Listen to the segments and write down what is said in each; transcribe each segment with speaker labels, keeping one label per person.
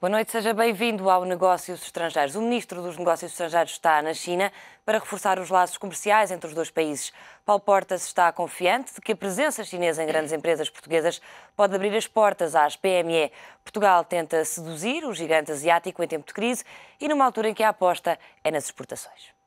Speaker 1: Boa noite, seja bem-vindo ao Negócios Estrangeiros. O Ministro dos Negócios Estrangeiros está na China para reforçar os laços comerciais entre os dois países. Paulo Portas está confiante de que a presença chinesa em grandes empresas portuguesas pode abrir as portas às PME. Portugal tenta seduzir o gigante asiático em tempo de crise e numa altura em que a aposta é nas exportações.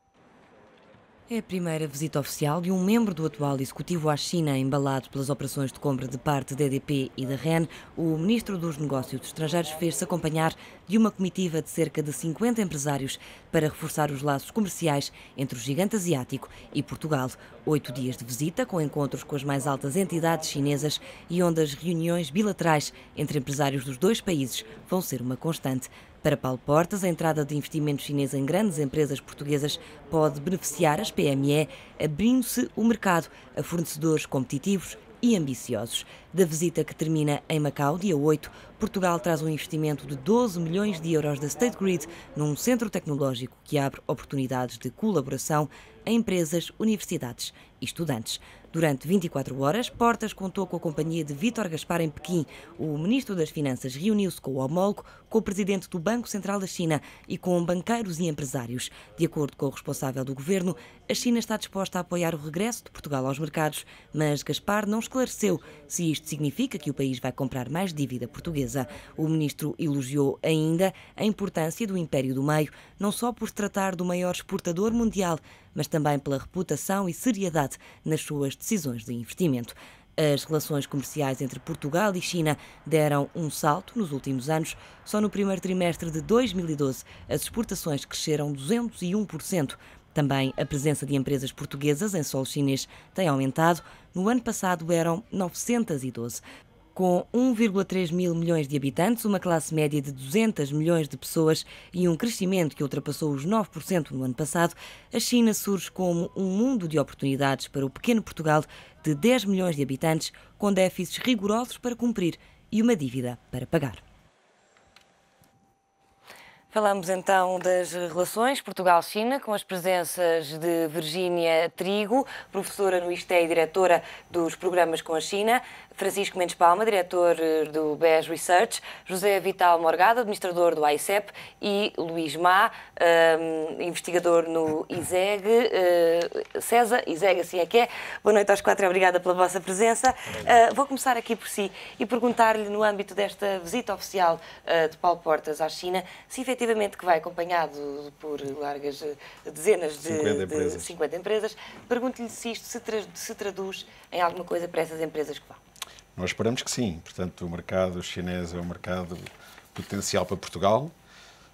Speaker 1: É a primeira visita oficial de um membro do atual executivo à China, embalado pelas operações de compra de parte da EDP e da REN. O Ministro dos Negócios Estrangeiros fez-se acompanhar de uma comitiva de cerca de 50 empresários para reforçar os laços comerciais entre o gigante asiático e Portugal. 8 dias de visita, com encontros com as mais altas entidades chinesas e onde as reuniões bilaterais entre empresários dos dois países vão ser uma constante. Para Paulo Portas, a entrada de investimento chinês em grandes empresas portuguesas pode beneficiar as PME, abrindo-se o mercado a fornecedores competitivos e ambiciosos. Da visita que termina em Macau, dia 8, Portugal traz um investimento de 12 milhões de euros da State Grid num centro tecnológico que abre oportunidades de colaboração a empresas, universidades e estudantes. Durante 24 horas, Portas contou com a companhia de Vítor Gaspar em Pequim. O Ministro das Finanças reuniu-se com o homólogo, com o Presidente do Banco Central da China e com banqueiros e empresários. De acordo com o responsável do Governo, a China está disposta a apoiar o regresso de Portugal aos mercados, mas Gaspar não esclareceu se isto significa que o país vai comprar mais dívida portuguesa. O Ministro elogiou ainda a importância do Império do Meio, não só por se tratar do maior exportador mundial, mas também pela reputação e seriedade nas suas decisões de investimento. As relações comerciais entre Portugal e China deram um salto nos últimos anos. Só no primeiro trimestre de 2012, as exportações cresceram 201%. Também a presença de empresas portuguesas em solo chinês tem aumentado. No ano passado eram 912. Com 1,3 mil milhões de habitantes, uma classe média de 200 milhões de pessoas e um crescimento que ultrapassou os 9% no ano passado, a China surge como um mundo de oportunidades para o pequeno Portugal de 10 milhões de habitantes, com déficits rigorosos para cumprir e uma dívida para pagar. Falamos então das relações Portugal-China, com as presenças de Virgínia Trigo, professora no ISTE e diretora dos programas com a China, Francisco Mendes Palma, diretor do BES Research, José Vital Morgado, administrador do AICEP, e Luís Má, investigador no ISEG, CESA, ISEG assim é que é. Boa noite aos quatro e obrigada pela vossa presença. Vou começar aqui por si e perguntar-lhe, no âmbito desta visita oficial de Paulo Portas à China, se efetivamente que vai acompanhado por largas dezenas de 50 empresas, pergunto-lhe se isto se traduz em alguma coisa para essas empresas que vão.
Speaker 2: Nós esperamos que sim. Portanto, o mercado chinês é um mercado potencial para Portugal.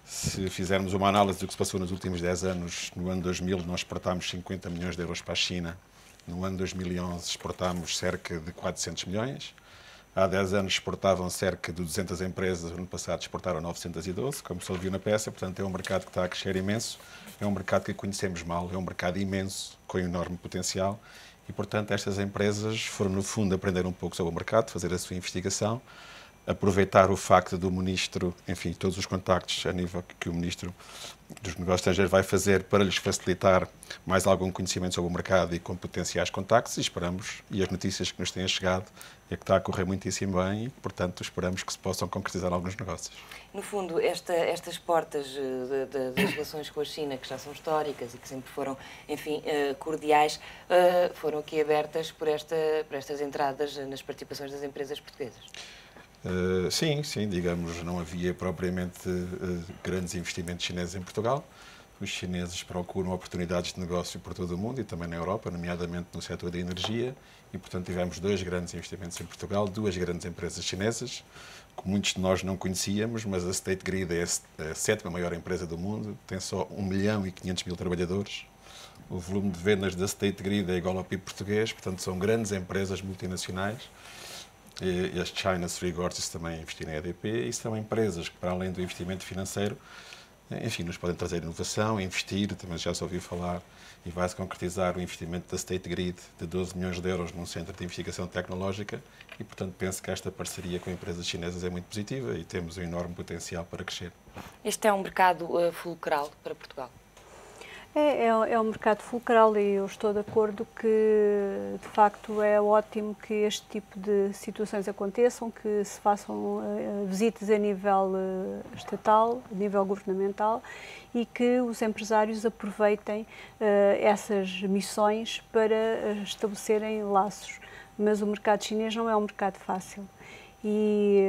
Speaker 2: Se fizermos uma análise do que se passou nos últimos 10 anos, no ano 2000 nós exportámos 50 milhões de euros para a China. No ano 2011 exportámos cerca de 400 milhões. Há 10 anos exportavam cerca de 200 empresas, no ano passado exportaram 912, como se viu na peça. Portanto, é um mercado que está a crescer imenso, é um mercado que conhecemos mal, é um mercado imenso, com enorme potencial. E, portanto, estas empresas foram, no fundo, aprender um pouco sobre o mercado, fazer a sua investigação, aproveitar o facto do Ministro, enfim, todos os contactos a nível que o Ministro dos Negócios Estrangeiros vai fazer para lhes facilitar mais algum conhecimento sobre o mercado e com potenciais contactos, e esperamos, e as notícias que nos têm chegado, é que está a correr muitíssimo bem e, portanto, esperamos que se possam concretizar alguns negócios.
Speaker 1: No fundo, estas portas das relações com a China, que já são históricas e que sempre foram, enfim, cordiais, foram aqui abertas por estas entradas nas participações das empresas portuguesas?
Speaker 2: Sim, digamos, não havia propriamente grandes investimentos chineses em Portugal. Os chineses procuram oportunidades de negócio por todo o mundo e também na Europa, nomeadamente no setor da energia, e, portanto, tivemos 2 grandes investimentos em Portugal, 2 grandes empresas chinesas, que muitos de nós não conhecíamos, mas a State Grid é a 7ª maior empresa do mundo, tem só 1.500.000 trabalhadores. O volume de vendas da State Grid é igual ao PIB português, portanto, são grandes empresas multinacionais. E as China Three Gorges também investirem em EDP, e são empresas que, para além do investimento financeiro, enfim, nos podem trazer inovação, investir, também já se ouviu falar, e vai-se concretizar o investimento da State Grid de 12 milhões de euros num centro de investigação tecnológica, e, portanto, penso que esta parceria com empresas chinesas é muito positiva e temos um enorme potencial para crescer.
Speaker 1: Este é um mercado fulcral para Portugal?
Speaker 3: É um mercado fulcral e eu estou de acordo que, de facto, é ótimo que este tipo de situações aconteçam, que se façam visitas a nível estatal, a nível governamental e que os empresários aproveitem essas missões para estabelecerem laços. Mas o mercado chinês não é um mercado fácil. E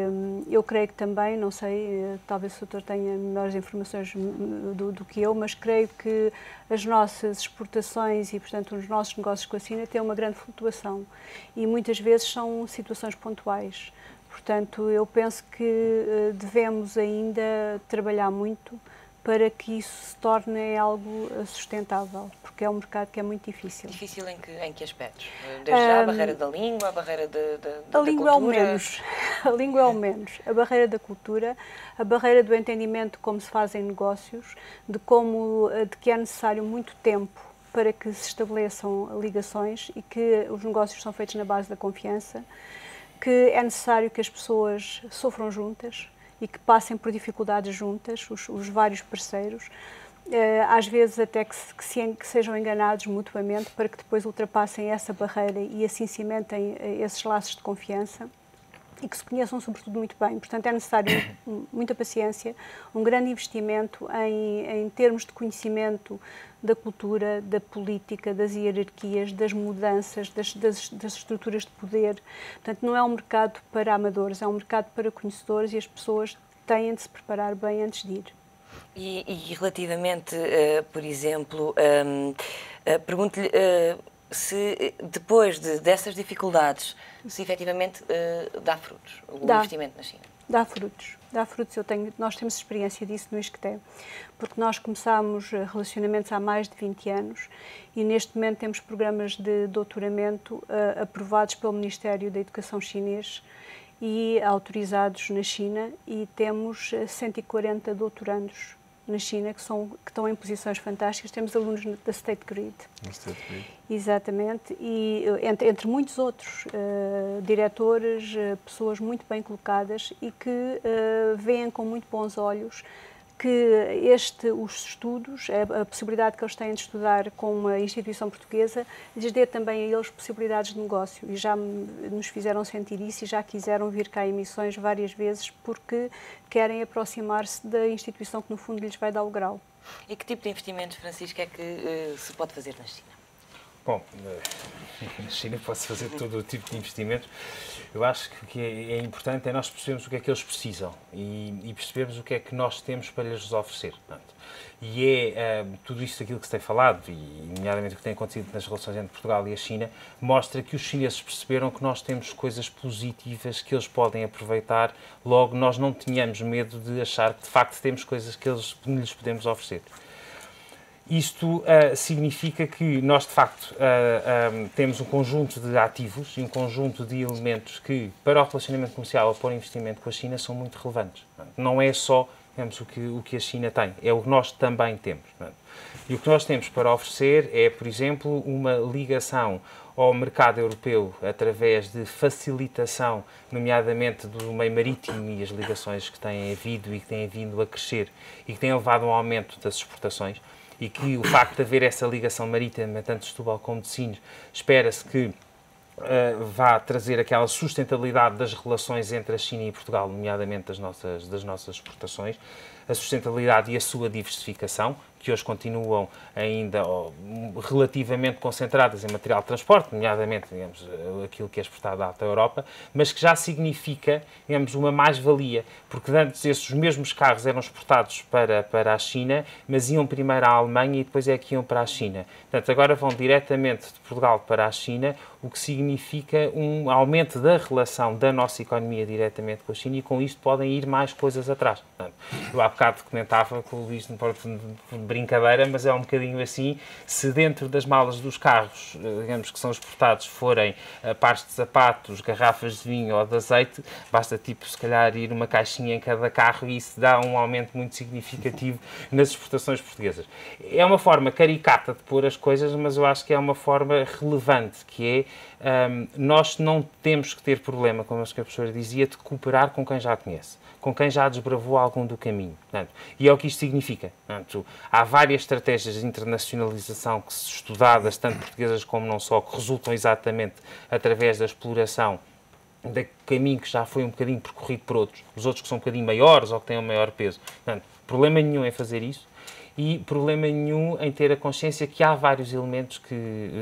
Speaker 3: eu creio que também, não sei, talvez o doutor tenha melhores informações do que eu, mas creio que as nossas exportações e, portanto, os nossos negócios com a China têm uma grande flutuação e muitas vezes são situações pontuais. Portanto, eu penso que devemos ainda trabalhar muito para que isso se torne algo sustentável, porque é um mercado que é muito difícil.
Speaker 1: Difícil em que aspectos? Desde já a barreira da língua, a barreira da
Speaker 3: língua
Speaker 1: cultura?
Speaker 3: É o menos. A língua é o menos. A barreira da cultura, a barreira do entendimento de como se fazem negócios, de que é necessário muito tempo para que se estabeleçam ligações e que os negócios são feitos na base da confiança, que é necessário que as pessoas sofram juntas e que passem por dificuldades juntas, os vários parceiros, às vezes até que sejam enganados mutuamente para que depois ultrapassem essa barreira e assim cimentem esses laços de confiança e que se conheçam sobretudo muito bem. Portanto, é necessário muita paciência, um grande investimento em termos de conhecimento da cultura, da política, das hierarquias, das mudanças, das estruturas de poder. Portanto, não é um mercado para amadores, é um mercado para conhecedores e as pessoas têm de se preparar bem antes de ir.
Speaker 1: E relativamente, por exemplo, pergunto-lhe se depois dessas dificuldades, se efetivamente dá frutos o investimento na China.
Speaker 3: Dá frutos. Nós temos experiência disso no ISCTE, porque nós começámos relacionamentos há mais de 20 anos e neste momento temos programas de doutoramento aprovados pelo Ministério da Educação chinês e autorizados na China e temos 140 doutorandos na China que estão em posições fantásticas. Temos alunos da State Grid. Exatamente, e entre muitos outros diretores, pessoas muito bem colocadas e que veem com muito bons olhos que os estudos, a possibilidade que eles têm de estudar com uma instituição portuguesa, lhes dê também a eles possibilidades de negócio. E já nos fizeram sentir isso e já quiseram vir cá em missões várias vezes porque querem aproximar-se da instituição que, no fundo, lhes vai dar o grau.
Speaker 1: E que tipo de investimentos, Francisco, é que se pode fazer na China?
Speaker 4: Bom, na China pode-se fazer todo o tipo de investimentos. Eu acho que o que é importante é nós percebermos o que é que eles precisam e percebermos o que é que nós temos para lhes oferecer. E tudo isto aquilo que se tem falado, e nomeadamente o que tem acontecido nas relações entre Portugal e a China, mostra que os chineses perceberam que nós temos coisas positivas que eles podem aproveitar, logo nós não tenhamos medo de achar que de facto temos coisas que lhes podemos oferecer. Isto significa que nós, de facto, temos um conjunto de ativos e um conjunto de elementos que, para o relacionamento comercial ou para o investimento com a China, são muito relevantes. Não é só, digamos, o que a China tem, é o que nós também temos. E o que nós temos para oferecer é, por exemplo, uma ligação ao mercado europeu através de facilitação, nomeadamente do meio marítimo e as ligações que têm havido e que têm vindo a crescer e que têm levado a um aumento das exportações. E que o facto de haver essa ligação marítima, tanto de Setúbal como de Sines, espera-se que vá trazer aquela sustentabilidade das relações entre a China e Portugal, nomeadamente das nossas exportações, a sustentabilidade e a sua diversificação, que hoje continuam ainda relativamente concentradas em material de transporte, nomeadamente, digamos, aquilo que é exportado à alta Europa, mas que já significa, digamos, uma mais-valia, porque antes esses mesmos carros eram exportados para a China, mas iam primeiro à Alemanha e depois é que iam para a China. Portanto, agora vão diretamente de Portugal para a China, o que significa um aumento da relação da nossa economia diretamente com a China e com isto podem ir mais coisas atrás. Portanto, eu há bocado comentava com o Luís de brincadeira, mas é um bocadinho assim, se dentro das malas dos carros, digamos que são exportados, forem pares de sapatos, garrafas de vinho ou de azeite, basta tipo, se calhar, ir uma caixinha em cada carro e isso dá um aumento muito significativo nas exportações portuguesas. É uma forma caricata de pôr as coisas, mas eu acho que é uma forma relevante, que é, nós não temos que ter problema, como a professora dizia, de cooperar com quem já conhece, com quem já desbravou algum do caminho. Portanto, e é o que isto significa. Portanto, há várias estratégias de internacionalização que, estudadas, tanto portuguesas como não só, que resultam exatamente através da exploração de caminho que já foi um bocadinho percorrido por outros, os outros que são um bocadinho maiores ou que têm um maior peso. Portanto, problema nenhum em fazer isso e problema nenhum em ter a consciência que há vários elementos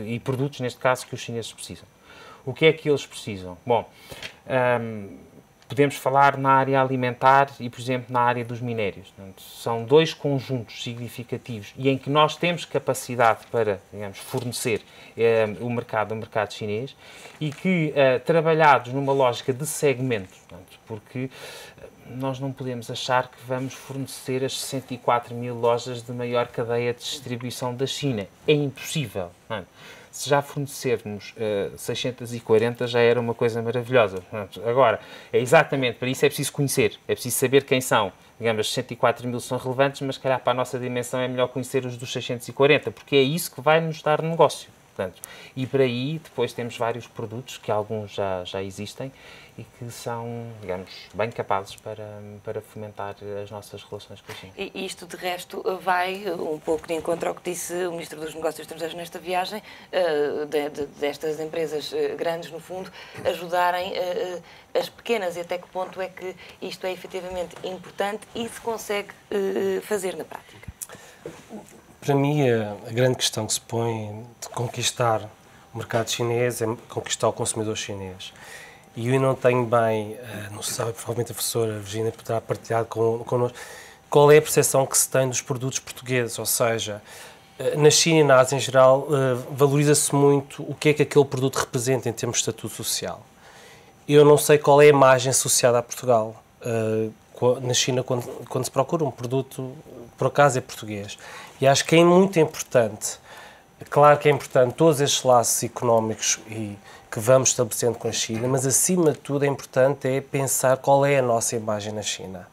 Speaker 4: e produtos, neste caso, que os chineses precisam. O que é que eles precisam? Bom, podemos falar na área alimentar e, por exemplo, na área dos minérios. Portanto, são dois conjuntos significativos e em que nós temos capacidade para, digamos, fornecer o mercado chinês e que, trabalhados numa lógica de segmento, portanto, porque nós não podemos achar que vamos fornecer as 64 mil lojas de maior cadeia de distribuição da China. É impossível. Não? Se já fornecermos 640 já era uma coisa maravilhosa. Agora, é exatamente para isso é preciso conhecer, é preciso saber quem são. Digamos, as 64 mil são relevantes, mas, se calhar, para a nossa dimensão é melhor conhecer os dos 640, porque é isso que vai nos dar negócio. Portanto, e por aí, depois temos vários produtos, que alguns já existem, e que são, digamos, bem capazes para fomentar as nossas relações com a China.
Speaker 1: E isto, de resto, vai um pouco de encontro ao que disse o Ministro dos Negócios Estrangeiros nesta viagem, destas empresas grandes, no fundo, ajudarem as pequenas, e até que ponto é que isto é efetivamente importante e se consegue fazer na prática?
Speaker 5: Para mim, a grande questão que se põe de conquistar o mercado chinês é conquistar o consumidor chinês. E eu não tenho bem, não sei, provavelmente a professora Virginia poderá partilhar connosco, qual é a percepção que se tem dos produtos portugueses, ou seja, na China e na Ásia em geral, valoriza-se muito o que é que aquele produto representa em termos de estatuto social. Eu não sei qual é a imagem associada a Portugal. Na China, quando se procura um produto, por acaso é português. E acho que é muito importante, claro que é importante todos estes laços económicos que vamos estabelecendo com a China, mas acima de tudo é importante pensar qual é a nossa imagem na China.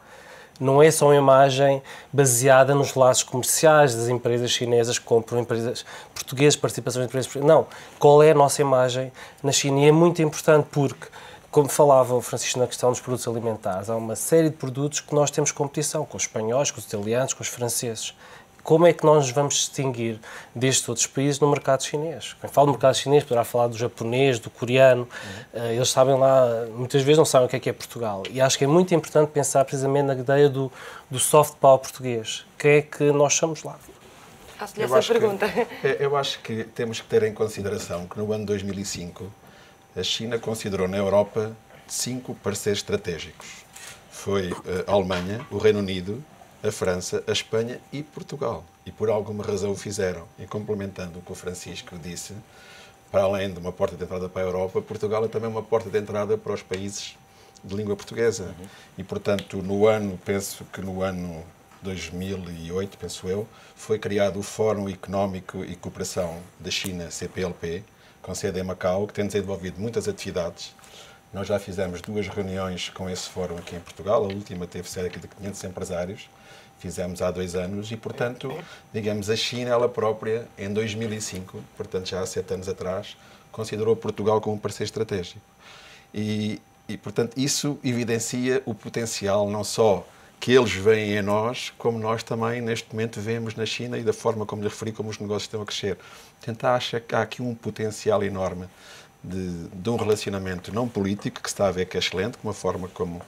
Speaker 5: Não é só uma imagem baseada nos laços comerciais das empresas chinesas que compram empresas portuguesas, participações de empresas portuguesas. Não, qual é a nossa imagem na China? E é muito importante porque, como falava o Francisco na questão dos produtos alimentares, há uma série de produtos que nós temos competição com os espanhóis, com os italianos, com os franceses. Como é que nós nos vamos distinguir destes outros países no mercado chinês? Quem fala do mercado chinês poderá falar do japonês, do coreano. Eles sabem lá, muitas vezes não sabem o que é Portugal. E acho que é muito importante pensar precisamente na ideia do soft power português. Quem é que nós somos lá?
Speaker 1: Faço-lhe essa pergunta.
Speaker 2: Eu acho que temos que ter em consideração que no ano 2005 a China considerou na Europa 5 parceiros estratégicos. Foi a Alemanha, o Reino Unido, a França, a Espanha e Portugal. E por alguma razão o fizeram. E complementando o que o Francisco disse, para além de uma porta de entrada para a Europa, Portugal é também uma porta de entrada para os países de língua portuguesa. E, portanto, penso que no ano 2008, penso eu, foi criado o Fórum Económico e Cooperação da China, CPLP, com sede em Macau, que tem desenvolvido muitas atividades. Nós já fizemos 2 reuniões com esse fórum aqui em Portugal, a última teve cerca de 500 empresários, fizemos há 2 anos e, portanto, digamos, a China, ela própria, em 2005, portanto já há 7 anos atrás, considerou Portugal como um parceiro estratégico. E, portanto, isso evidencia o potencial não só que eles veem em nós, como nós também, neste momento, vemos na China e da forma como lhe referi, como os negócios estão a crescer. Portanto, acho que há aqui um potencial enorme de um relacionamento não político, que se está a ver que é excelente, como a forma como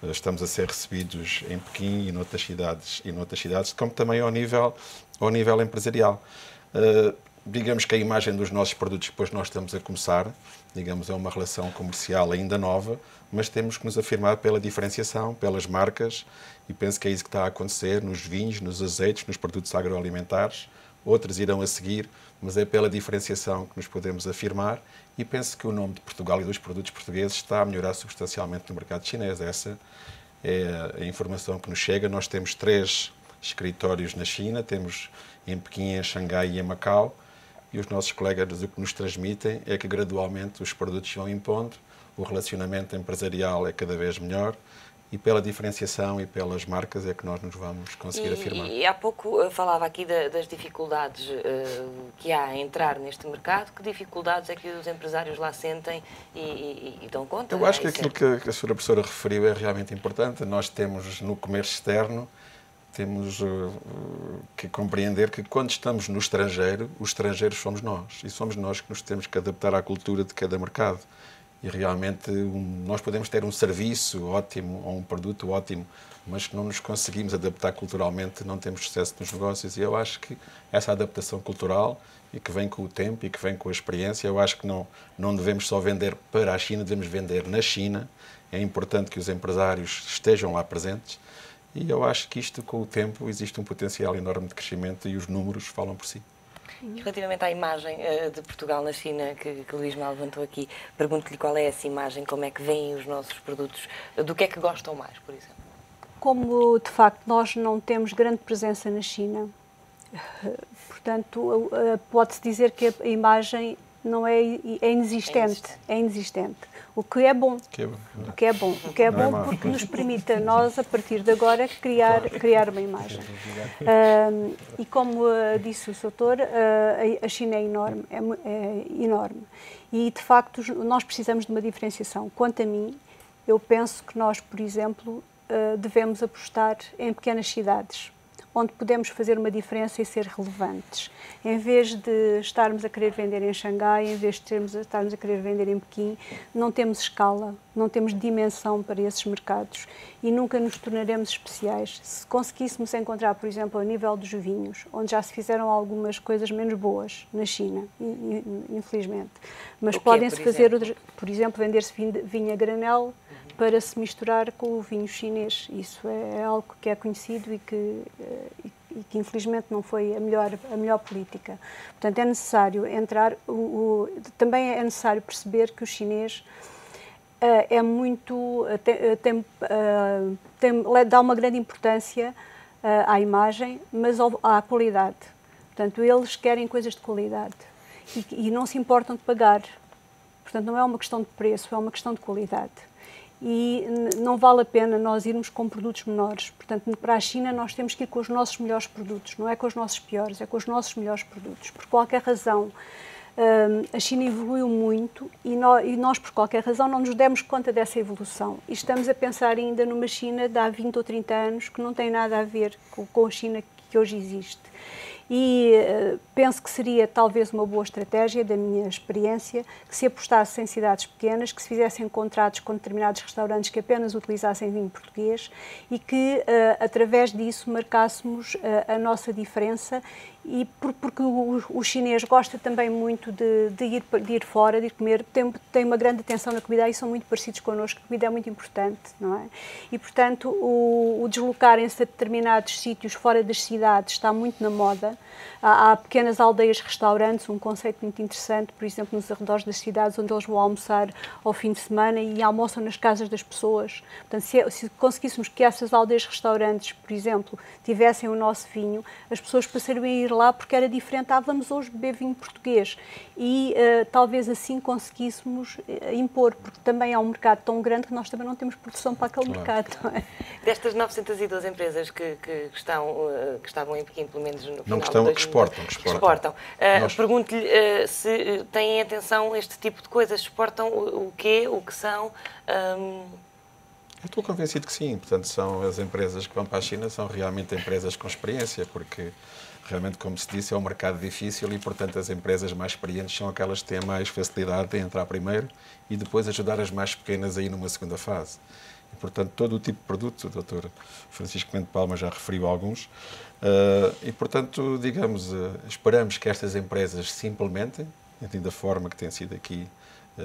Speaker 2: estamos a ser recebidos em Pequim e noutras cidades, como também ao nível empresarial. Digamos que a imagem dos nossos produtos, depois nós estamos a começar, digamos, é uma relação comercial ainda nova, mas temos que nos afirmar pela diferenciação, pelas marcas, e penso que é isso que está a acontecer nos vinhos, nos azeites, nos produtos agroalimentares. Outros irão a seguir, mas é pela diferenciação que nos podemos afirmar, e penso que o nome de Portugal e dos produtos portugueses está a melhorar substancialmente no mercado chinês. Essa é a informação que nos chega. Nós temos 3 escritórios na China, temos em Pequim, em Xangai e em Macau, e os nossos colegas o que nos transmitem é que gradualmente os produtos vão impondo, o relacionamento empresarial é cada vez melhor, e pela diferenciação e pelas marcas é que nós nos vamos conseguir afirmar.
Speaker 1: E há pouco falava aqui das dificuldades que há a entrar neste mercado. Que dificuldades é que os empresários lá sentem e dão conta?
Speaker 2: Eu acho que aquilo que a senhora professora referiu é realmente importante. Nós temos no comércio externo temos que compreender que quando estamos no estrangeiro, os estrangeiros somos nós. E somos nós que nos temos que adaptar à cultura de cada mercado. E realmente nós podemos ter um serviço ótimo ou um produto ótimo, mas que não nos conseguimos adaptar culturalmente, não temos sucesso nos negócios. E eu acho que essa adaptação cultural, e que vem com o tempo e que vem com a experiência, eu acho que não devemos só vender para a China, devemos vender na China. É importante que os empresários estejam lá presentes. E eu acho que isto, com o tempo, existe um potencial enorme de crescimento e os números falam por si.
Speaker 1: Relativamente à imagem de Portugal na China, que o Luís Mal levantou aqui, pergunto-lhe qual é essa imagem, como é que veem os nossos produtos, do que é que gostam mais, por exemplo?
Speaker 3: Como, de facto, nós não temos grande presença na China, portanto, pode-se dizer que a imagem não é inexistente. É inexistente. O que é bom. O que é bom porque nos permite a nós, a partir de agora, criar uma imagem. E como disse o doutor, a China é enorme, é enorme. E, de facto, nós precisamos de uma diferenciação. Quanto a mim, eu penso que nós, por exemplo, devemos apostar em pequenas cidades, onde podemos fazer uma diferença e ser relevantes. Em vez de estarmos a querer vender em Xangai, em vez de estarmos a querer vender em Pequim, não temos escala, não temos dimensão para esses mercados e nunca nos tornaremos especiais. Se conseguíssemos encontrar, por exemplo, a nível dos vinhos, onde já se fizeram algumas coisas menos boas na China, infelizmente, mas podem-se fazer, por exemplo, vender-se vinho a granel para se misturar com o vinho chinês. Isso é algo que é conhecido e que infelizmente não foi a melhor política. Portanto, é necessário entrar, também é necessário perceber que o chinês dá uma grande importância à imagem, mas à qualidade. Portanto, eles querem coisas de qualidade e não se importam de pagar. Portanto, não é uma questão de preço, é uma questão de qualidade. E não vale a pena nós irmos com produtos menores. Portanto, para a China nós temos que ir com os nossos melhores produtos, não é com os nossos piores, é com os nossos melhores produtos. Por qualquer razão, a China evoluiu muito e nós, por qualquer razão, não nos demos conta dessa evolução. E estamos a pensar ainda numa China de há 20 ou 30 anos que não tem nada a ver com a China que hoje existe. E penso que seria talvez uma boa estratégia, da minha experiência, que se apostasse em cidades pequenas, que se fizessem contratos com determinados restaurantes que apenas utilizassem vinho português e que, através disso, marcássemos a nossa diferença. E porque o chinês gosta também muito de ir fora, de ir comer, tem uma grande atenção na comida e são muito parecidos connosco, a comida é muito importante, não é? E, portanto, o deslocarem-se a determinados sítios fora das cidades está muito na moda. Há pequenas aldeias, restaurantes, um conceito muito interessante, por exemplo, nos arredores das cidades, onde eles vão almoçar ao fim de semana e almoçam nas casas das pessoas. Portanto, se conseguíssemos que essas aldeias, restaurantes, por exemplo, tivessem o nosso vinho, as pessoas passariam a ir lá porque era diferente. Vamos hoje beber vinho português. E talvez assim conseguíssemos impor, porque também há um mercado tão grande que nós também não temos produção para aquele mercado. Não é?
Speaker 1: Destas 912 empresas que estavam em Pequim, pelo menos no final
Speaker 2: de 2000, que exportam.
Speaker 1: Pergunto-lhe se têm atenção a este tipo de coisas. Exportam o quê? O que são?
Speaker 2: Eu estou convencido que sim. Portanto, são as empresas que vão para a China, são realmente empresas com experiência, porque realmente, como se disse, é um mercado difícil e, portanto, as empresas mais experientes são aquelas que têm mais facilidade em entrar primeiro e depois ajudar as mais pequenas a ir numa segunda fase. E, portanto, todo o tipo de produto, o Dr. Francisco Mendes Palma já referiu alguns, e, portanto, digamos, esperamos que estas empresas se implementem, da forma que tem sido aqui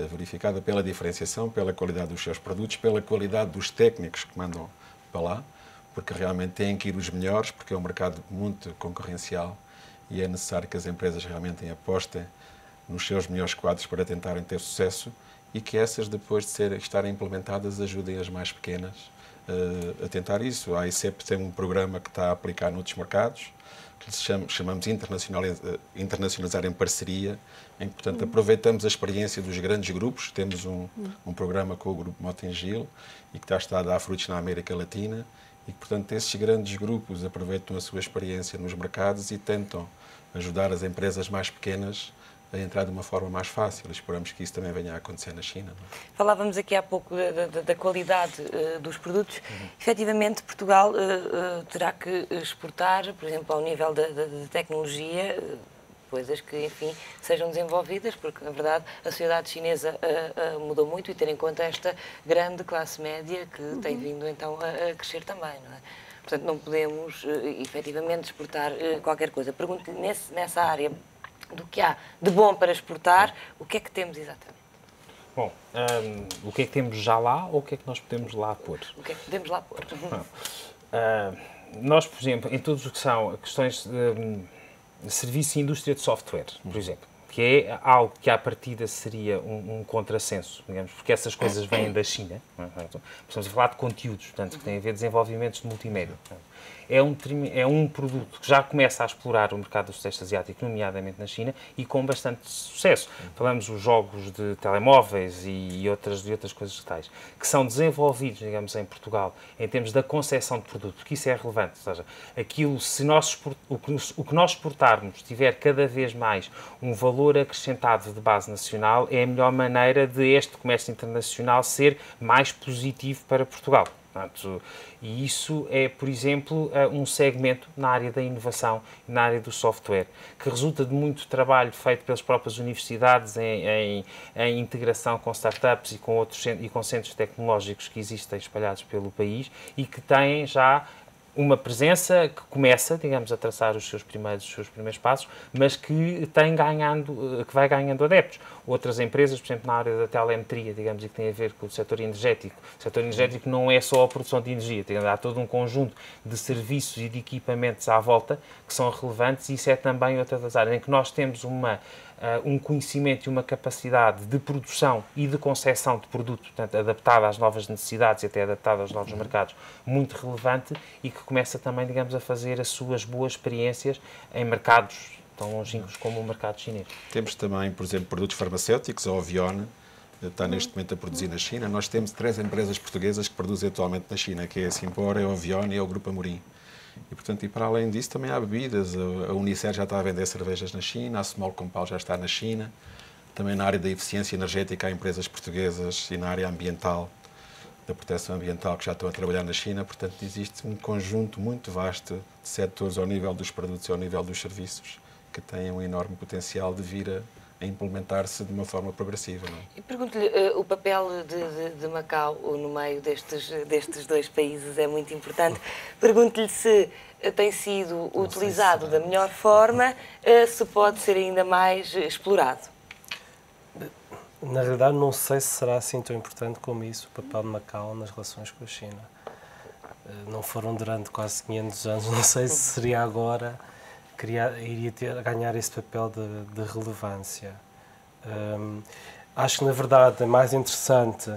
Speaker 2: verificada, pela diferenciação, pela qualidade dos seus produtos, pela qualidade dos técnicos que mandam para lá, porque realmente têm que ir os melhores, porque é um mercado muito concorrencial e é necessário que as empresas realmente apostem nos seus melhores quadros para tentarem ter sucesso e que essas, depois de estarem implementadas, ajudem as mais pequenas a tentar isso. A AICEP tem um programa que está a aplicar noutros mercados, que chamamos internacionalizar em parceria, em que, portanto, aproveitamos a experiência dos grandes grupos. Temos um programa com o Grupo Motengil e que está a dar frutos na América Latina e que, portanto, esses grandes grupos aproveitam a sua experiência nos mercados e tentam ajudar as empresas mais pequenas a entrar de uma forma mais fácil. Esperamos que isso também venha a acontecer na China. Não é?
Speaker 1: Falávamos aqui há pouco da qualidade dos produtos. Efetivamente, Portugal terá que exportar, por exemplo, ao nível da tecnologia, coisas que, enfim, sejam desenvolvidas, porque, na verdade, a sociedade chinesa mudou muito e ter em conta esta grande classe média que tem vindo, então, a crescer também, não é? Portanto, não podemos, efetivamente, exportar qualquer coisa. Pergunto-lhe, nessa área do que há de bom para exportar, o que é que temos exatamente?
Speaker 4: Bom, o que é que temos já lá ou o que é que nós podemos lá pôr?
Speaker 1: O que é que podemos lá pôr?
Speaker 4: Nós, por exemplo, em tudo o que são questões de serviço e indústria de software, por exemplo, que é algo que à partida seria um contrassenso, digamos, porque essas coisas vêm da China. Estamos a falar de conteúdos, portanto, que têm a ver desenvolvimentos de multimédia. É um produto que já começa a explorar o mercado do Sudeste Asiático, nomeadamente na China, e com bastante sucesso. Falamos dos jogos de telemóveis e outras coisas tais, que são desenvolvidos, digamos, em Portugal, em termos da concepção de produto, porque isso é relevante. Ou seja, aquilo, o que nós exportarmos tiver cada vez mais um valor acrescentado de base nacional, é a melhor maneira de este comércio internacional ser mais positivo para Portugal. E isso é, por exemplo, um segmento na área da inovação, na área do software, que resulta de muito trabalho feito pelas próprias universidades em integração com startups e com centros tecnológicos que existem espalhados pelo país e que têm já uma presença que começa, digamos, a traçar os seus primeiros passos, mas que vai ganhando adeptos. Outras empresas, por exemplo, na área da telemetria, digamos, e que tem a ver com o setor energético. O setor energético não é só a produção de energia, há todo um conjunto de serviços e de equipamentos à volta que são relevantes, e isso é também outra das áreas em que nós temos um conhecimento e uma capacidade de produção e de concepção de produto, portanto, adaptada às novas necessidades e até adaptada aos novos mercados, muito relevante, e que começa também, digamos, a fazer as suas boas experiências em mercados tão longínquos como o mercado chinês.
Speaker 2: Temos também, por exemplo, produtos farmacêuticos. A Ovione está neste momento a produzir na China. Nós temos 3 empresas portuguesas que produzem atualmente na China, que é a Simpor, a Ovione e o Grupo Amorim. E, portanto, e para além disso, também há bebidas. A Unicer já está a vender cervejas na China, a Smol Compal já está na China. Também na área da eficiência energética há empresas portuguesas, e na área ambiental, da proteção ambiental, que já estão a trabalhar na China. Portanto, existe um conjunto muito vasto de setores ao nível dos produtos e ao nível dos serviços que têm um enorme potencial de vir a implementar-se de uma forma progressiva. Não é?
Speaker 1: E pergunto-lhe, o papel de Macau no meio destes dois países é muito importante. Pergunto-lhe se tem sido utilizado da melhor forma, se pode ser ainda mais explorado.
Speaker 5: Na realidade, não sei se será assim tão importante como isso, o papel de Macau nas relações com a China. Não foram durante quase 500 anos, não sei se seria agora iria ganhar esse papel de relevância. Acho que, na verdade, é mais interessante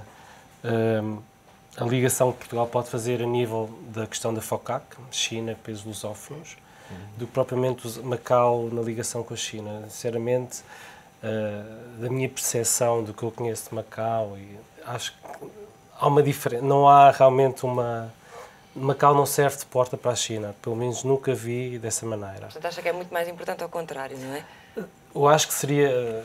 Speaker 5: a ligação que Portugal pode fazer a nível da questão da FOCAC, China, países lusófonos, do que propriamente Macau na ligação com a China. Sinceramente, da minha percepção do que eu conheço de Macau, acho que há uma diferença. Não há realmente uma... Macau não serve de porta para a China, pelo menos nunca vi dessa maneira.
Speaker 1: Portanto, acha que é muito mais importante ao contrário, não é?
Speaker 5: Eu acho que seria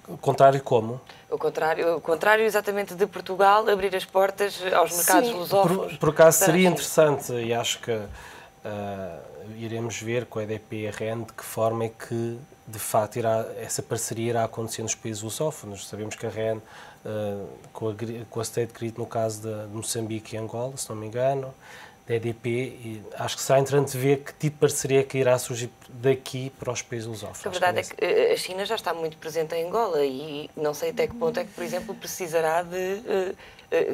Speaker 5: o contrário como?
Speaker 1: O contrário exatamente de Portugal abrir as portas aos mercados lusófonos.
Speaker 5: Por acaso seria interessante, e acho que iremos ver com a EDP e a REN de que forma é que, de facto, essa parceria irá acontecer nos países lusófonos. Sabemos que a REN, com a State Grid, no caso de Moçambique e Angola, se não me engano, da EDP, e acho que será interessante ver que tipo de parceria que irá surgir daqui para os países lusófonos.
Speaker 1: A verdade é que a China já está muito presente em Angola e não sei até que ponto é que, por exemplo, precisará de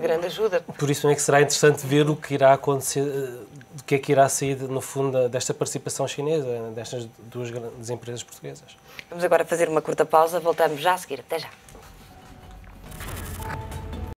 Speaker 1: grande ajuda.
Speaker 5: Por isso é que será interessante ver o que irá acontecer, o que é que irá sair, no fundo, desta participação chinesa, destas duas grandes empresas portuguesas.
Speaker 1: Vamos agora fazer uma curta pausa, voltamos já a seguir. Até já.